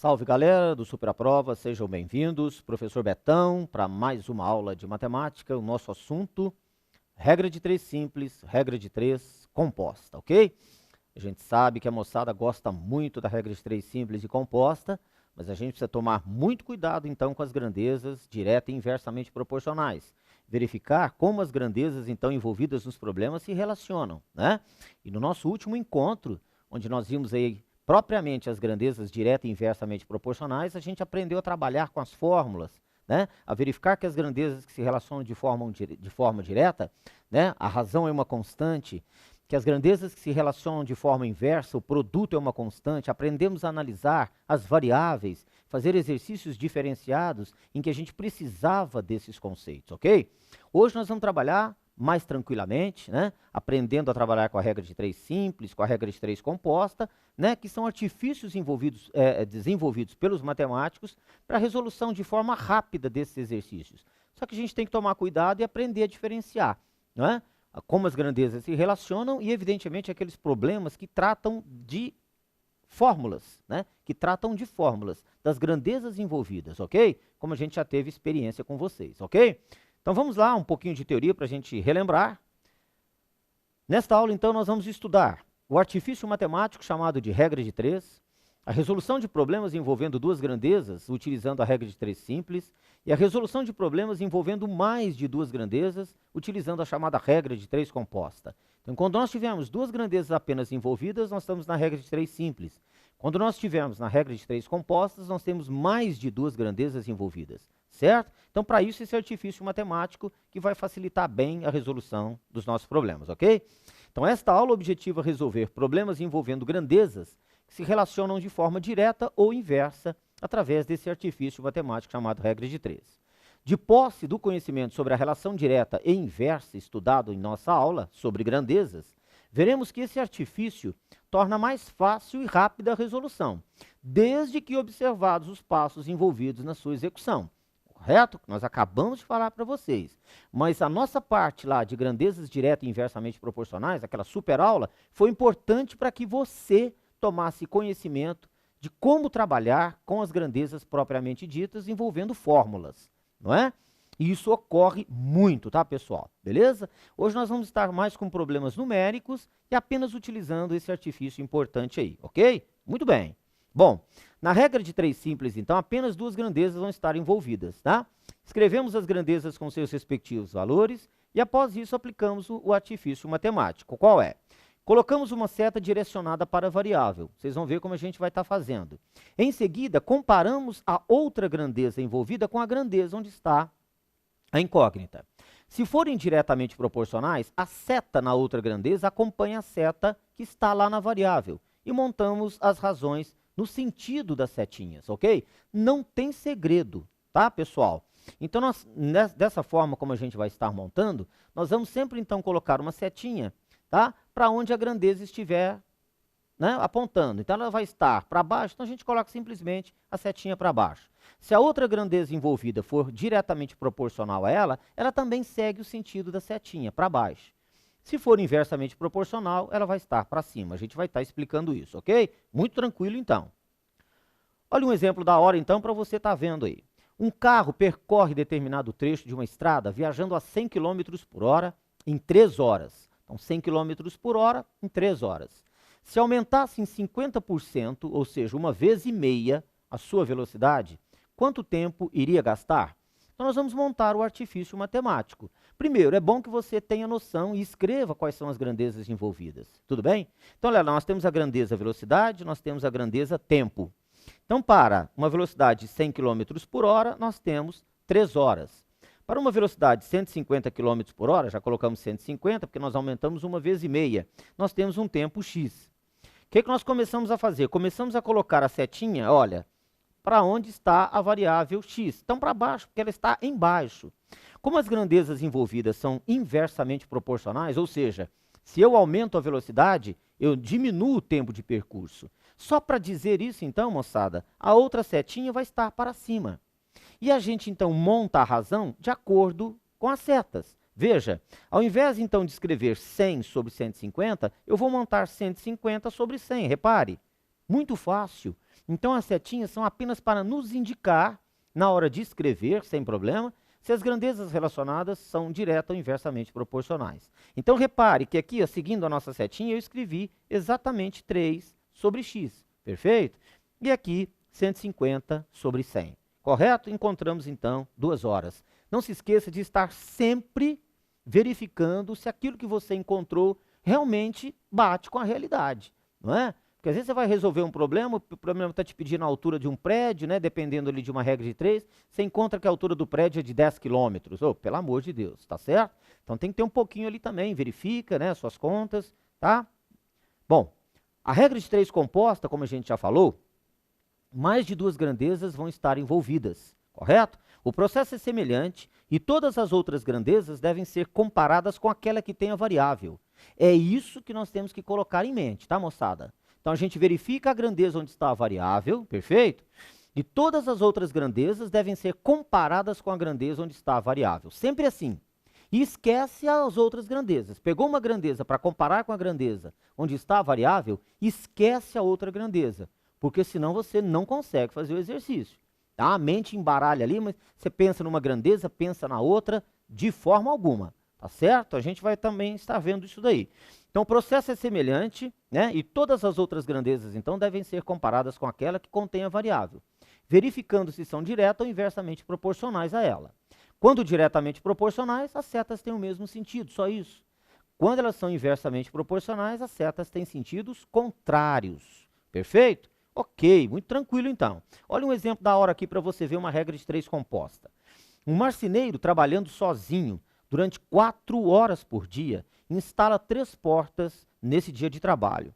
Salve galera do Super Aprova, sejam bem-vindos. Professor Betão para mais uma aula de matemática. O nosso assunto, regra de 3 simples, regra de 3 composta, ok? A gente sabe que a moçada gosta muito da regra de 3 simples e composta, mas a gente precisa tomar muito cuidado então com as grandezas direta e inversamente proporcionais. Verificar como as grandezas então envolvidas nos problemas se relacionam, né? E no nosso último encontro, onde nós vimos aí propriamente as grandezas direta e inversamente proporcionais, a gente aprendeu a trabalhar com as fórmulas, né? A verificar que as grandezas que se relacionam de forma direta, né? A razão é uma constante, que as grandezas que se relacionam de forma inversa, o produto é uma constante. Aprendemos a analisar as variáveis, fazer exercícios diferenciados em que a gente precisava desses conceitos, ok? Hoje nós vamos trabalhar mais tranquilamente, né? Aprendendo a trabalhar com a regra de 3 simples, com a regra de 3 composta, né? Que são artifícios desenvolvidos pelos matemáticos para a resolução de forma rápida desses exercícios. Só que a gente tem que tomar cuidado e aprender a diferenciar, não é? Como as grandezas se relacionam e, evidentemente, aqueles problemas que tratam de fórmulas, né? Que tratam de fórmulas, das grandezas envolvidas, ok? Como a gente já teve experiência com vocês, ok? Então vamos lá, um pouquinho de teoria para a gente relembrar. Nesta aula, então, nós vamos estudar o artifício matemático chamado de regra de 3, a resolução de problemas envolvendo duas grandezas, utilizando a regra de 3 simples, e a resolução de problemas envolvendo mais de duas grandezas, utilizando a chamada regra de 3 composta. Então, quando nós tivermos duas grandezas apenas envolvidas, nós estamos na regra de 3 simples. Quando nós estivermos na regra de 3 compostas, nós temos mais de duas grandezas envolvidas, certo? Então, para isso, esse artifício matemático que vai facilitar bem a resolução dos nossos problemas, ok? Então, esta aula objetiva resolver problemas envolvendo grandezas que se relacionam de forma direta ou inversa através desse artifício matemático chamado regra de 3. De posse do conhecimento sobre a relação direta e inversa estudado em nossa aula sobre grandezas, veremos que esse artifício torna mais fácil e rápida a resolução, desde que observados os passos envolvidos na sua execução. Correto? Nós acabamos de falar para vocês. Mas a nossa parte lá de grandezas direta e inversamente proporcionais, aquela super aula, foi importante para que você tomasse conhecimento de como trabalhar com as grandezas propriamente ditas envolvendo fórmulas, não é? E isso ocorre muito, tá, pessoal? Beleza? Hoje nós vamos estar mais com problemas numéricos e apenas utilizando esse artifício importante aí, ok? Muito bem. Bom, na regra de 3 simples, então, apenas duas grandezas vão estar envolvidas, tá? Escrevemos as grandezas com seus respectivos valores e, após isso, aplicamos o artifício matemático. Qual é? Colocamos uma seta direcionada para a variável. Vocês vão ver como a gente vai estar fazendo. Em seguida, comparamos a outra grandeza envolvida com a grandeza onde está a incógnita. Se forem diretamente proporcionais, a seta na outra grandeza acompanha a seta que está lá na variável. E montamos as razões no sentido das setinhas, ok? Não tem segredo, tá, pessoal? Então, dessa forma como a gente vai estar montando, nós vamos sempre, então, colocar uma setinha, tá? Para onde a grandeza estiver, né, apontando. Então, ela vai estar para baixo, então a gente coloca simplesmente a setinha para baixo. Se a outra grandeza envolvida for diretamente proporcional a ela, ela também segue o sentido da setinha, para baixo. Se for inversamente proporcional, ela vai estar para cima. A gente vai estar explicando isso, ok? Muito tranquilo, então. Olha um exemplo da hora, então, para você estar vendo aí. Um carro percorre determinado trecho de uma estrada viajando a 100 km por hora em 3 horas. Então, 100 km por hora em 3 horas. Se aumentasse em 50%, ou seja, 1,5 vezes a sua velocidade, quanto tempo iria gastar? Então, nós vamos montar o artifício matemático. Primeiro, é bom que você tenha noção e escreva quais são as grandezas envolvidas. Tudo bem? Então, olha, nós temos a grandeza velocidade, nós temos a grandeza tempo. Então, para uma velocidade de 100 km por hora, nós temos 3 horas. Para uma velocidade de 150 km por hora, já colocamos 150, porque nós aumentamos 1,5 vezes, nós temos um tempo x. O que nós começamos a fazer? Começamos a colocar a setinha, olha, para onde está a variável x. Então, para baixo, porque ela está embaixo. Como as grandezas envolvidas são inversamente proporcionais, ou seja, se eu aumento a velocidade, eu diminuo o tempo de percurso. Só para dizer isso, então, moçada, a outra setinha vai estar para cima. E a gente, então, monta a razão de acordo com as setas. Veja, ao invés, então, de escrever 100 sobre 150, eu vou montar 150 sobre 100, repare. Muito fácil. Então, as setinhas são apenas para nos indicar, na hora de escrever, sem problema, se as grandezas relacionadas são direta ou inversamente proporcionais. Então, repare que aqui, ó, seguindo a nossa setinha, eu escrevi exatamente 3 sobre x, perfeito? E aqui, 150 sobre 100, correto? Encontramos, então, 2 horas. Não se esqueça de estar sempre verificando se aquilo que você encontrou realmente bate com a realidade, não é? Porque às vezes você vai resolver um problema, o problema está te pedindo a altura de um prédio, né? Dependendo ali de uma regra de 3, você encontra que a altura do prédio é de 10 quilômetros. Oh, pelo amor de Deus, tá certo? Então tem que ter um pouquinho ali também, verifica, né, suas contas, tá? Bom, a regra de 3 composta, como a gente já falou, mais de 2 grandezas vão estar envolvidas, correto? O processo é semelhante e todas as outras grandezas devem ser comparadas com aquela que tem a variável. É isso que nós temos que colocar em mente, tá, moçada? Então, a gente verifica a grandeza onde está a variável, perfeito? E todas as outras grandezas devem ser comparadas com a grandeza onde está a variável. Sempre assim. E esquece as outras grandezas. Pegou uma grandeza para comparar com a grandeza onde está a variável, esquece a outra grandeza. Porque senão você não consegue fazer o exercício. Tá? A mente embaralha ali, mas você pensa numa grandeza, pensa na outra, de forma alguma. Tá certo? A gente vai também estar vendo isso daí. Então, o processo é semelhante, né? E todas as outras grandezas, então, devem ser comparadas com aquela que contém a variável, verificando se são direta ou inversamente proporcionais a ela. Quando diretamente proporcionais, as setas têm o mesmo sentido, só isso. Quando elas são inversamente proporcionais, as setas têm sentidos contrários. Perfeito? Ok, muito tranquilo então. Olha um exemplo da hora aqui para você ver uma regra de 3 composta. Um marceneiro trabalhando sozinho durante 4 horas por dia, instala 3 portas nesse dia de trabalho.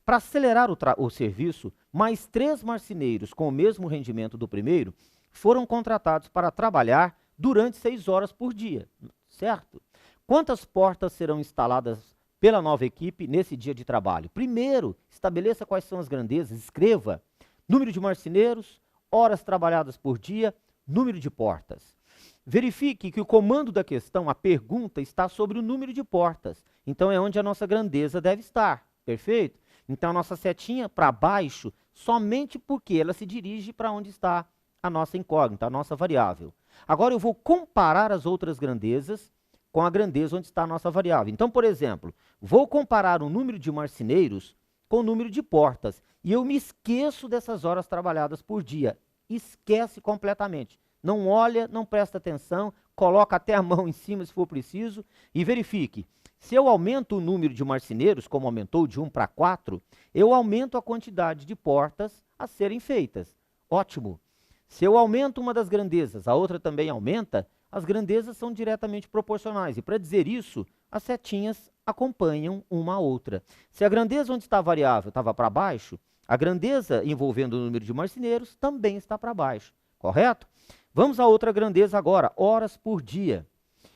Para acelerar o serviço, mais 3 marceneiros com o mesmo rendimento do primeiro foram contratados para trabalhar durante 6 horas por dia, certo? Quantas portas serão instaladas pela nova equipe nesse dia de trabalho? Primeiro, estabeleça quais são as grandezas, escreva número de marceneiros, horas trabalhadas por dia, número de portas. Verifique que o comando da questão, a pergunta, está sobre o número de portas. Então, é onde a nossa grandeza deve estar, perfeito? Então, a nossa setinha para baixo, somente porque ela se dirige para onde está a nossa incógnita, a nossa variável. Agora, eu vou comparar as outras grandezas com a grandeza onde está a nossa variável. Então, por exemplo, vou comparar o número de marceneiros com o número de portas. E eu me esqueço dessas horas trabalhadas por dia. Esquece completamente. Não olha, não presta atenção, coloca até a mão em cima se for preciso e verifique. Se eu aumento o número de marceneiros, como aumentou de 1 para 4, eu aumento a quantidade de portas a serem feitas. Ótimo. Se eu aumento uma das grandezas, a outra também aumenta, as grandezas são diretamente proporcionais. E para dizer isso, as setinhas acompanham uma a outra. Se a grandeza onde está a variável estava para baixo, a grandeza envolvendo o número de marceneiros também está para baixo. Correto? Vamos a outra grandeza agora, horas por dia.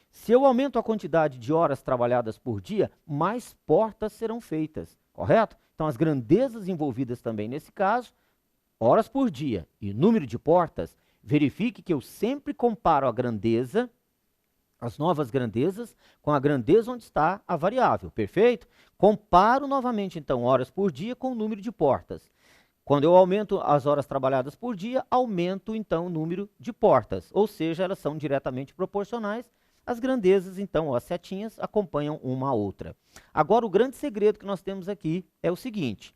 Se eu aumento a quantidade de horas trabalhadas por dia, mais portas serão feitas, correto? Então, as grandezas envolvidas também nesse caso, horas por dia e número de portas, verifique que eu sempre comparo a grandeza, as novas grandezas, com a grandeza onde está a variável, perfeito? Comparo novamente, então, horas por dia com o número de portas. Quando eu aumento as horas trabalhadas por dia, aumento, então, o número de portas. Ou seja, elas são diretamente proporcionais. As grandezas, então, as setinhas, acompanham uma a outra. Agora, o grande segredo que nós temos aqui é o seguinte.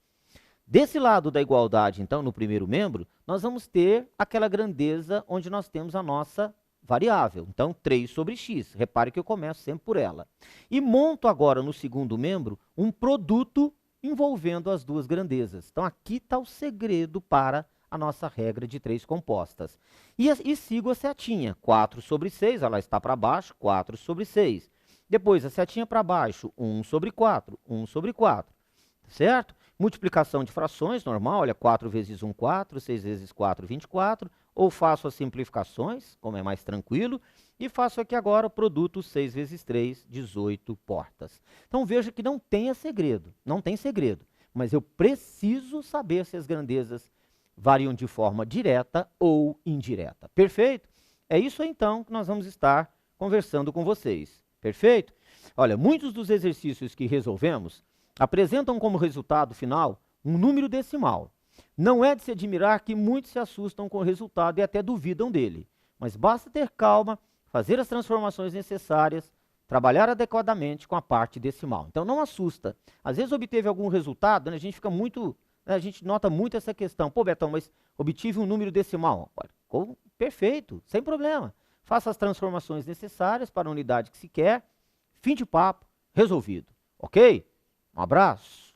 Desse lado da igualdade, então, no primeiro membro, nós vamos ter aquela grandeza onde nós temos a nossa variável. Então, 3 sobre x. Repare que eu começo sempre por ela. E monto agora, no segundo membro, um produto envolvendo as 2 grandezas. Então, aqui está o segredo para a nossa regra de 3 compostas. E sigo a setinha, 4 sobre 6, ela está para baixo, 4 sobre 6. Depois, a setinha para baixo, 1 sobre 4, 1 sobre 4. Certo? Multiplicação de frações, normal, olha, 4 vezes 1, 4, 6 vezes 4, 24. Ou faço as simplificações, como é mais tranquilo, e faço aqui agora o produto 6 vezes 3, 18 portas. Então, veja que não tem segredo, não tem segredo. Mas eu preciso saber se as grandezas variam de forma direta ou indireta. Perfeito? É isso então que nós vamos estar conversando com vocês. Perfeito? Olha, muitos dos exercícios que resolvemos apresentam como resultado final um número decimal. Não é de se admirar que muitos se assustam com o resultado e até duvidam dele. Mas basta ter calma, fazer as transformações necessárias, trabalhar adequadamente com a parte decimal. Então não assusta. Às vezes obteve algum resultado, né, a gente fica muito, né, a gente nota muito essa questão. Pô, Betão, mas obtive um número decimal. Olha, ficou perfeito, sem problema. Faça as transformações necessárias para a unidade que se quer. Fim de papo, resolvido. Ok? Um abraço.